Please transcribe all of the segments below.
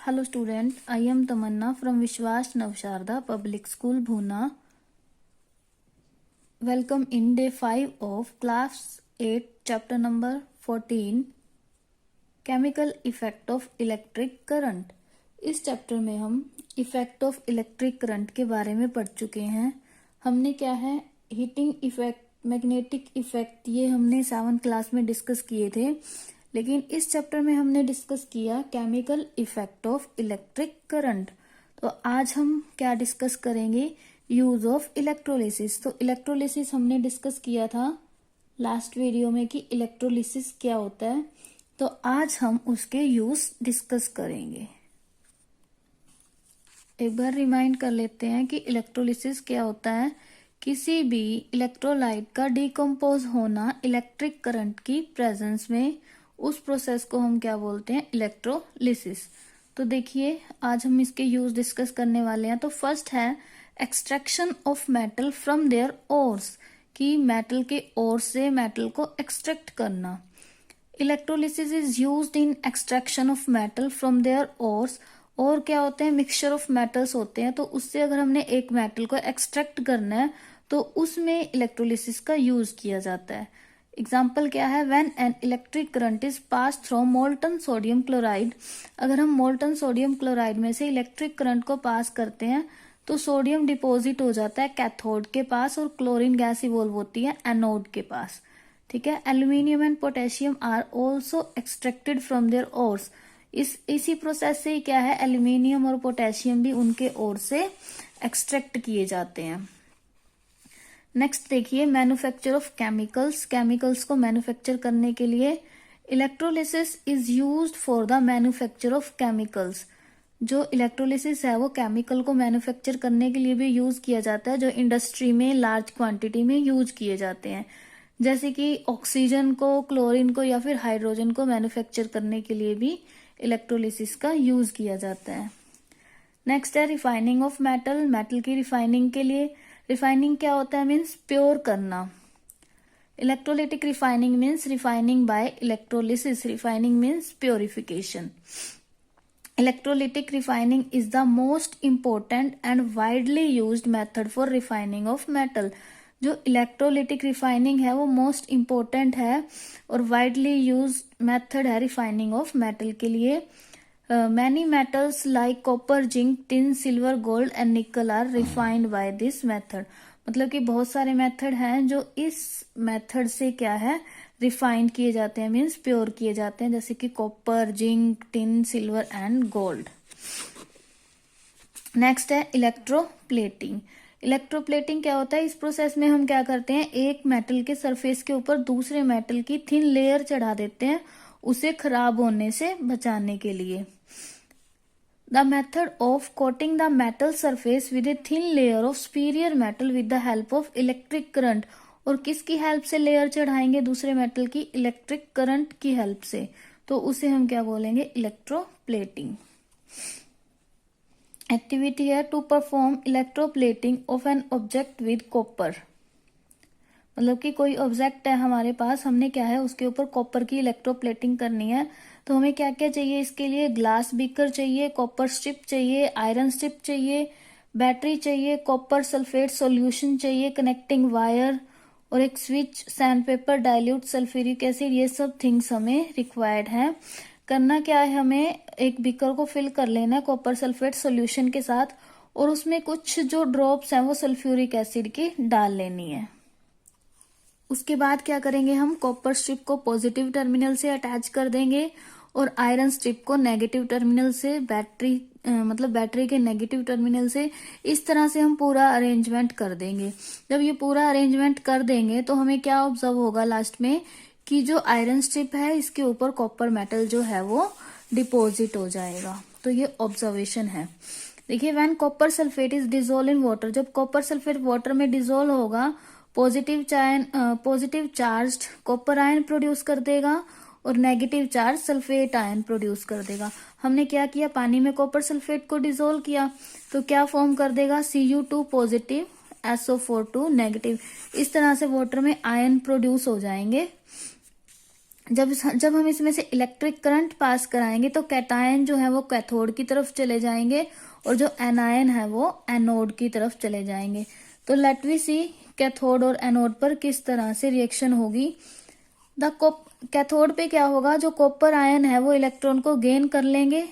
Hello student, I am Tamanna from Vishwas Navsharda Public School Bhuna. Welcome in day 5 of class 8 chapter number 14 Chemical Effect of Electric Current. इस chapter में हम effect of electric current के बारे में पढ़ चुके हैं। हमने क्या है हीटिंग इफेक्ट, मैग्नेटिक इफेक्ट, ये हमने 7th क्लास में डिस्कस किए थे। लेकिन इस चैप्टर में हमने डिस्कस किया chemical effect of electric current. तो आज हम क्या डिस्कस करेंगे, यूज ऑफ इलेक्ट्रोलिसिस। तो इलेक्ट्रोलिसिस हमने डिस्कस किया था लास्ट वीडियो में कि इलेक्ट्रोलिसिस क्या होता है। तो आज हम उसके यूज डिस्कस करेंगे। एक बार रिमाइंड कर लेते हैं कि इलेक्ट्रोलिसिस क्या होता है। किसी भी इलेक्ट्रोलाइट का डिकम्पोज होना इलेक्ट्रिक करंट की प्रेजेंस में, उस प्रोसेस को हम क्या बोलते हैं, इलेक्ट्रोलिसिस। तो देखिए आज हम इसके यूज डिस्कस करने वाले हैं। तो फर्स्ट है extraction of metal from their ores, कि मेटल के ओर से मेटल को एक्सट्रैक्ट करना। Electrolysis is used in extraction of metal from their ores. और क्या होते हैं, मिक्सचर ऑफ मेटल्स होते हैं। तो उससे अगर हमने एक मेटल को एक्सट्रैक्ट करना है तो उसमें इलेक्ट्रोलिसिस का यूज किया जाता है। एग्जाम्पल क्या है, when an electric current is pass through molten sodium chloride. अगर हम मोल्टन सोडियम क्लोराइड में से इलेक्ट्रिक करंट को पास करते हैं तो सोडियम डिपॉजिट हो जाता है कैथोड के पास और क्लोरीन गैस इवॉल्व होती है एनोड के पास। ठीक है। Aluminium and potassium are also extracted from their ores. इसी प्रोसेस से क्या है, एल्यूमिनियम और पोटेशियम भी उनके ओर से एक्सट्रैक्ट किए जाते हैं। नेक्स्ट देखिए मैन्युफैक्चर ऑफ केमिकल्स। केमिकल्स को मैन्युफैक्चर करने के लिए electrolysis is used for the manufacture of chemicals. जो इलेक्ट्रोलिसिस है वो केमिकल को मैन्युफैक्चर करने के लिए भी यूज किया जाता है, जो इंडस्ट्री में लार्ज क्वांटिटी में यूज किए जाते हैं। जैसे कि ऑक्सीजन को, क्लोरीन को या फिर हाइड्रोजन को मैन्युफैक्चर करने के लिए भी इलेक्ट्रोलिसिस का यूज किया जाता है। नेक्स्ट है रिफाइनिंग ऑफ मेटल। मेटल की रिफाइनिंग के लिए, रिफाइनिंग क्या होता है, मीन्स प्योर करना। Electrolytic refining means refining by electrolysis. Refining means purification. Electrolytic refining is the most important and widely used method for refining of metal. जो electrolytic refining है वो मोस्ट इंपॉर्टेंट है और वाइडली यूज मेथड है refining of metal के लिए। Many metals like copper, zinc, tin, silver, gold and निकल are refined by this method. मतलब कि बहुत सारे मेथड हैं जो इस मेथड से क्या है, रिफाइंड किए जाते हैं, मीन्स प्योर किए जाते हैं। जैसे कि copper, zinc, tin, silver and gold. Next है इलेक्ट्रोप्लेटिंग। इलेक्ट्रोप्लेटिंग क्या होता है, इस प्रोसेस में हम क्या करते हैं, एक मेटल के सरफेस के ऊपर दूसरे मेटल की थिन लेयर चढ़ा देते हैं, उसे खराब होने से बचाने के लिए। The method of coating the metal surface with a thin layer of superior metal with the help of electric current. और किसकी हेल्प से लेयर चढ़ाएंगे दूसरे मेटल की, इलेक्ट्रिक करंट की हेल्प से। तो उसे हम क्या बोलेंगे, इलेक्ट्रोप्लेटिंग। एक्टिविटी है to perform electroplating of an object with copper. मतलब कि कोई ऑब्जेक्ट है हमारे पास, हमने क्या है उसके ऊपर कॉपर की इलेक्ट्रोप्लेटिंग करनी है। तो हमें क्या क्या चाहिए इसके लिए, ग्लास बीकर चाहिए, कॉपर स्ट्रिप चाहिए, आयरन स्ट्रिप चाहिए, बैटरी चाहिए, कॉपर सल्फेट सॉल्यूशन चाहिए, कनेक्टिंग वायर और एक switch, sandpaper, dilute sulphuric acid. ये सब थिंग्स हमें रिक्वायर्ड है। करना क्या है, हमें एक बीकर को फिल कर लेना है कॉपर सल्फेट सॉल्यूशन के साथ और उसमें कुछ जो ड्रॉप्स हैं वो सल्फ्यूरिक एसिड की डाल लेनी है। उसके बाद क्या करेंगे, हम कॉपर स्ट्रिप को पॉजिटिव टर्मिनल से अटैच कर देंगे और आयरन स्ट्रिप को नेगेटिव टर्मिनल से, बैटरी के नेगेटिव टर्मिनल से। इस तरह से हम पूरा अरेंजमेंट कर देंगे। जब ये पूरा अरेंजमेंट कर देंगे तो हमें क्या ऑब्जर्व होगा लास्ट में, कि जो आयरन स्ट्रिप है इसके ऊपर कॉपर मेटल जो है वो डिपॉजिट हो जाएगा। तो ये ऑब्जर्वेशन है। देखिए when copper sulphate is dissolve in water, जब कॉपर सल्फेट वाटर में डिजोल्व होगा, positive charge copper ion produce कर देगा और negative charge sulphate ion produce कर देगा। हमने क्या किया, पानी में कॉपर सल्फेट को डिजोल्व किया तो क्या फॉर्म कर देगा, Cu2 पॉजिटिव, SO4 नेगेटिव। इस तरह से वाटर में आयन प्रोड्यूस हो जाएंगे जब हम इसमें से इलेक्ट्रिक करंट पास कराएंगे तो कैटायन जो है वो कैथोड की तरफ चले जाएंगे और जो एनायन है वो एनोड की तरफ चले जाएंगे। तो लेट वी सी कैथोड और एनोड पर किस तरह से रिएक्शन होगी। कैथोड पे क्या होगा, जो कॉपर आयन है वो इलेक्ट्रॉन को गेन कर लेंगे,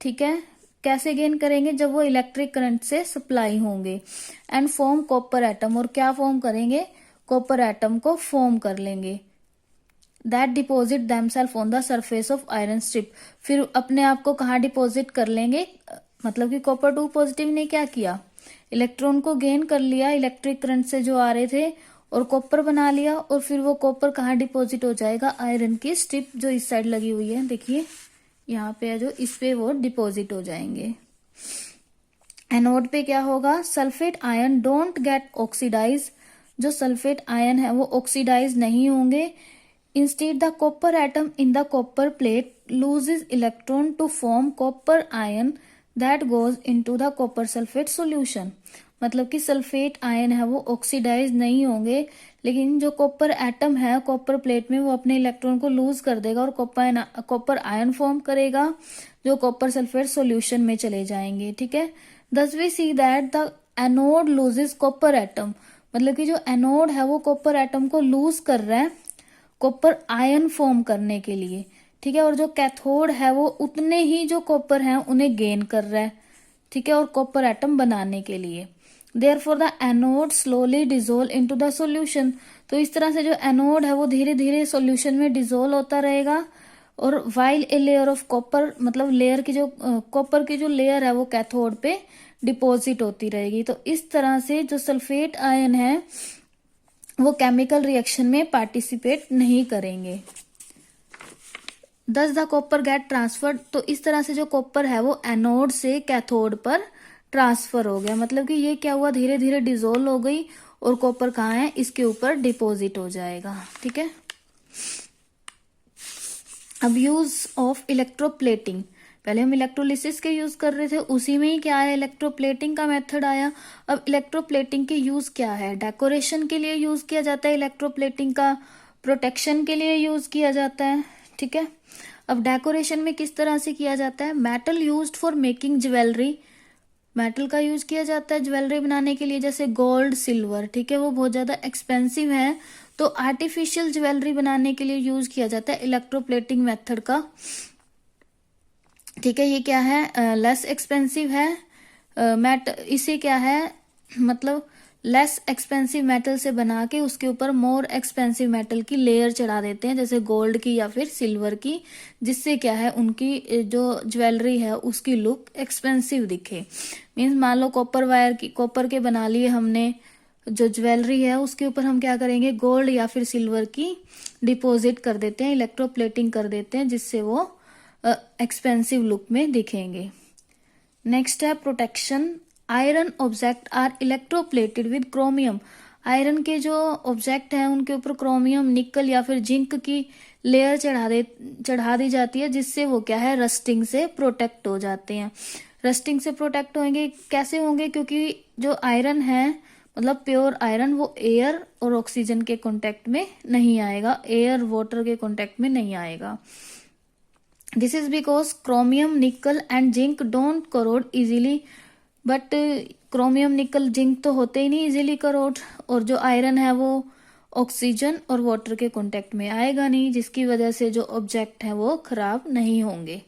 ठीक है। कैसे गेन करेंगे, जब वो इलेक्ट्रिक करंट से सप्लाई होंगे एंड फॉर्म कॉपर एटम, और क्या फॉर्म करेंगे, कॉपर एटम को फॉर्म कर लेंगे। That deposit themselves on the surface of iron strip, फिर अपने आप को कहाँ डिपोजिट कर लेंगे, मतलब कि कॉपर 2 पॉजिटिव ने क्या किया, इलेक्ट्रॉन को गेन कर लिया इलेक्ट्रिक करंट से जो आ रहे थे और कॉपर बना लिया, और फिर वो कॉपर कहाँ डिपोजिट हो जाएगा, आयरन की स्ट्रिप जो इस साइड लगी हुई है, देखिए यहाँ पे है जो, इस पे वो डिपोजिट हो जाएंगे। एनोड पे क्या होगा, sulphate ion don't get oxidise, जो सल्फेट आयन है वो ऑक्सीडाइज नहीं होंगे। Instead the copper atom in the copper plate loses electron to form copper ion that goes into the copper sulphate solution, मतलब कि सल्फेट आयन है वो oxidise नहीं होंगे, लेकिन जो कॉपर एटम है कॉपर प्लेट में वो अपने इलेक्ट्रॉन को लूज कर देगा और कॉपर आयन फॉर्म करेगा जो कॉपर सल्फेट सॉल्यूशन में चले जाएंगे, ठीक है। Thus we see that the anode loses copper atom, मतलब कि जो एनोड है वो कॉपर एटम को लूज कर रहा है कॉपर आयन फॉर्म करने के लिए, ठीक है। और जो कैथोड है वो उतने ही जो कॉपर हैं उन्हें गेन कर रहा है, ठीक है, और कॉपर एटम बनाने के लिए। Therefore the anode slowly dissolve into the solution, तो इस तरह से जो एनोड है वो धीरे धीरे सॉल्यूशन में डिसोल्व होता रहेगा। और while a layer of copper, मतलब लेयर की जो कॉपर की जो लेयर है वो कैथोड पे डिपॉजिट होती रहेगी। तो इस तरह से जो सल्फेट आयन है वो केमिकल रिएक्शन में पार्टिसिपेट नहीं करेंगे। दस द कॉपर गेट ट्रांसफर्ड, तो इस तरह से जो कॉपर है वो एनोड से कैथोड पर ट्रांसफर हो गया, मतलब कि ये क्या हुआ, धीरे धीरे डिसोल्व हो गई और कॉपर कहाँ है, इसके ऊपर डिपॉजिट हो जाएगा, ठीक है। अब यूज ऑफ इलेक्ट्रोप्लेटिंग, पहले हम इलेक्ट्रोलिसिस के यूज कर रहे थे, उसी में ही क्या है, इलेक्ट्रोप्लेटिंग का मेथड आया। अब इलेक्ट्रोप्लेटिंग के यूज क्या है, डेकोरेशन के लिए यूज किया जाता है इलेक्ट्रोप्लेटिंग का, प्रोटेक्शन के लिए यूज किया जाता है, ठीक है। अब डेकोरेशन में किस तरह से किया जाता है, metal used for making jewellery, metal का यूज किया जाता है ज्वेलरी बनाने के लिए, जैसे गोल्ड सिल्वर, ठीक है, वो बहुत ज्यादा एक्सपेंसिव है, तो आर्टिफिशियल ज्वेलरी बनाने के लिए यूज किया जाता है इलेक्ट्रोप्लेटिंग मेथड का, ठीक है। ये क्या है, लेस एक्सपेंसिव है, इसे क्या है, मतलब लेस एक्सपेंसिव मेटल से बना के उसके ऊपर मोर एक्सपेंसिव मेटल की लेयर चढ़ा देते हैं, जैसे गोल्ड की या फिर सिल्वर की, जिससे क्या है उनकी जो ज्वेलरी है उसकी लुक एक्सपेंसिव दिखे। मीन्स मान लो कॉपर के बना लिए हमने जो ज्वेलरी है, उसके ऊपर हम क्या करेंगे, गोल्ड या फिर सिल्वर की डिपॉजिट कर देते हैं, इलेक्ट्रोप्लेटिंग कर देते हैं, जिससे वो एक्सपेंसिव लुक में दिखेंगे। नेक्स्ट है protection, iron object are electroplated with chromium, iron के जो ऑब्जेक्ट हैं उनके ऊपर क्रोमियम, निकल या फिर जिंक की लेयर चढ़ा दी जाती है, जिससे वो क्या है, रस्टिंग से प्रोटेक्ट हो जाते हैं। रस्टिंग से प्रोटेक्ट होंगे, कैसे होंगे, क्योंकि जो आयरन है मतलब प्योर आयरन वो एयर और ऑक्सीजन के कांटेक्ट में नहीं आएगा, एयर वाटर के कांटेक्ट में नहीं आएगा। दिस इज बिकॉज क्रोमियम, निकल and zinc don't crore easily, but chromium, निकल, जिंक तो होते ही नहीं इजीली करोड, और जो आयरन है वो ऑक्सीजन और वाटर के कांटेक्ट में आएगा नहीं, जिसकी वजह से जो ऑब्जेक्ट है वो खराब नहीं होंगे।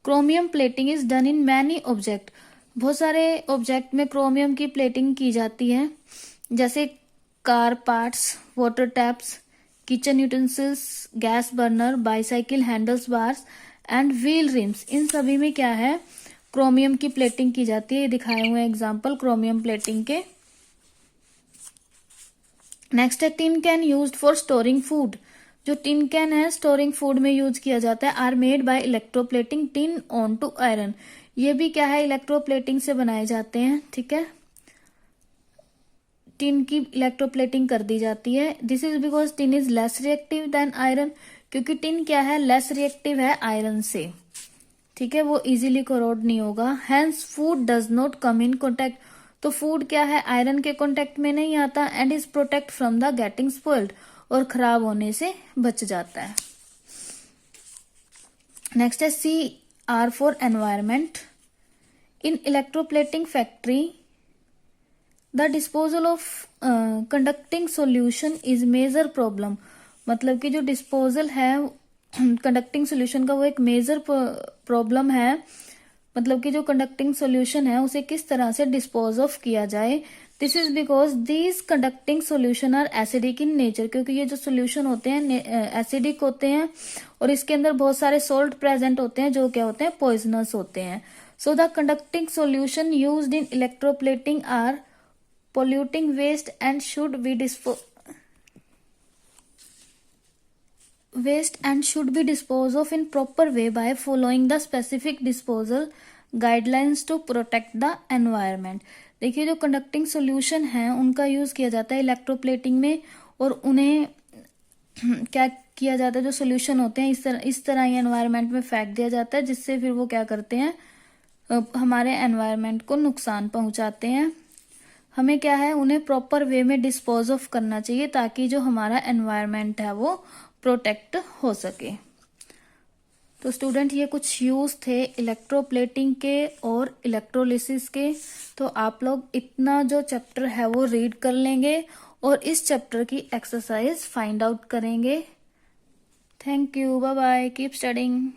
Chromium plating is done in many object, बहुत सारे ऑब्जेक्ट में क्रोमियम की प्लेटिंग की जाती है, जैसे car parts, water taps, kitchen utensils, gas burner, bicycle handles bars and wheel rims, इन सभी में क्या है, क्रोमियम की प्लेटिंग की जाती है। ये दिखाए हुए एग्जांपल क्रोमियम प्लेटिंग के। नेक्स्ट है tin can used for storing food, जो टिन कैन है स्टोरिंग फूड में यूज किया जाता है। Are made by electroplating tin on to iron, ये भी क्या है, इलेक्ट्रोप्लेटिंग से बनाए जाते हैं, ठीक है। टिन की इलेक्ट्रोप्लेटिंग कर दी जाती है। This is because tin is less reactive than iron, क्योंकि टिन क्या है, लेस रिएक्टिव है आयरन से, ठीक है, वो इजीली करोड नहीं होगा। Hence food does not come in contact, तो फूड क्या है, आयरन के कॉन्टेक्ट में नहीं आता, and is protect from the getting spoiled, और खराब होने से बच जाता है। नेक्स्ट है CR for environment. In electroplating factory the disposal of conducting solution is major problem. मतलब कि जो डिस्पोजल है कंडक्टिंग सॉल्यूशन का वो एक मेजर प्रॉब्लम है। मतलब कि जो कंडक्टिंग सॉल्यूशन है उसे किस तरह से डिस्पोज ऑफ किया जाए। This is because these conducting solution are acidic in nature. क्योंकि ये जो सॉल्यूशन होते हैं एसिडिक होते हैं और इसके अंदर बहुत सारे सॉल्ट प्रेजेंट होते हैं जो क्या होते हैं, पॉइजनस होते हैं। So the conducting solution used in electroplating are polluting waste and should be disposed of in proper way by following the specific disposal guidelines to protect the environment। देखिए जो कंडक्टिंग सॉल्यूशन है उनका use किया जाता है electroplating में और उन्हें क्या किया जाता है, जो सॉल्यूशन होते हैं इस तरह ही एनवायरनमेंट में फेंक दिया जाता है जिससे फिर वो क्या करते हैं, हमारे एनवायरनमेंट को नुकसान पहुंचाते हैं। हमें क्या है, उन्हें प्रॉपर वे में डिस्पोज ऑफ करना चाहिए ताकि जो हमारा एनवायरनमेंट है वो प्रोटेक्ट हो सके। तो स्टूडेंट ये कुछ यूज थे इलेक्ट्रोप्लेटिंग के और इलेक्ट्रोलिसिस के। तो आप लोग इतना जो चैप्टर है वो रीड कर लेंगे और इस चैप्टर की एक्सरसाइज फाइंड आउट करेंगे। Thank you, bye bye, keep studying.